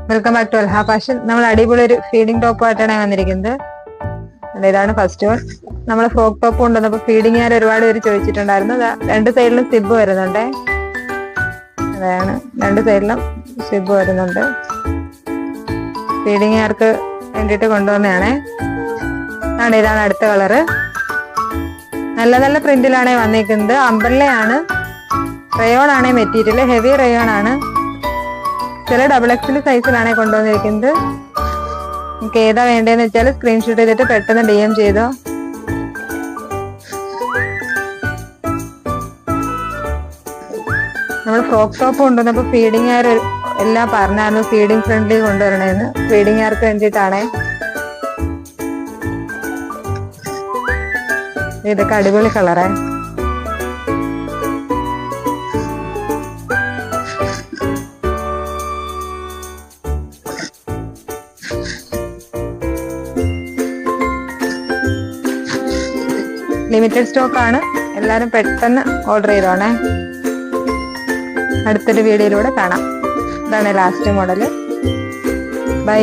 Welcome back to Alha fashion. നമ്മൾ അടിപൊളി ഒരു ഫീഡിംഗ് ടോപ്പായിട്ടാണ് വന്നിരിക്കുന്നത്. ഇതാണ് ഫസ്റ്റ് വൺ. നമ്മൾ ഫ്രോക്ക് ടോപ്പ് കൊണ്ടുവന്നപ്പോൾ ഫീഡിങ് ഞാൻ ഒരുപാട് പേര് ചോദിച്ചിട്ടുണ്ടായിരുന്നു. രണ്ട് സൈഡിലും സിബ് വരുന്നുണ്ട്. അതാണ് രണ്ട് സൈഡിലും സിബ് വരുന്നുണ്ട്. ഫീഡിങ് ആർക്ക് വേണ്ടിയിട്ട് കൊണ്ടുവന്നതാണേ. ഇതാണ് അടുത്ത കളറ്. നല്ല നല്ല പ്രിന്റിലാണ് വന്നിരിക്കുന്നത്. അംബ്രല്ലയാണ്, റയോൺ ആണ് മെറ്റീരിയൽ, ഹെവി റയോൺ ആണ്. ചില XXL സൈസിലാണ് കൊണ്ടുവന്നിരിക്കുന്നത്. നിങ്ങൾക്ക് ഏതാ വേണ്ടതെന്ന് വെച്ചാൽ സ്ക്രീൻഷോട്ട് ചെയ്തിട്ട് പെട്ടെന്ന് DM ചെയ്തോ. നമ്മൾ ഫ്രോക്ക് ടോപ്പ് കൊണ്ടുവന്നപ്പോൾ ഫീഡിങ് ആർ എല്ലാം പറഞ്ഞായിരുന്നു ഫീഡിങ് ഫ്രണ്ട്ലി കൊണ്ടുവരണമെന്ന്. ഫീഡിങ് ആർക്ക് വേണ്ടിയിട്ടാണേ. ഇതൊക്കെ അടിപൊളി കളറേ. ലിമിറ്റഡ് സ്റ്റോക്ക് ആണ്. എല്ലാവരും പെട്ടെന്ന് ഓർഡർ ചെയ്തോണേ. അടുത്തൊരു വീഡിയോയിലൂടെ കാണാം. ഇതാണ് ലാസ്റ്റ് മോഡല്. ബൈ.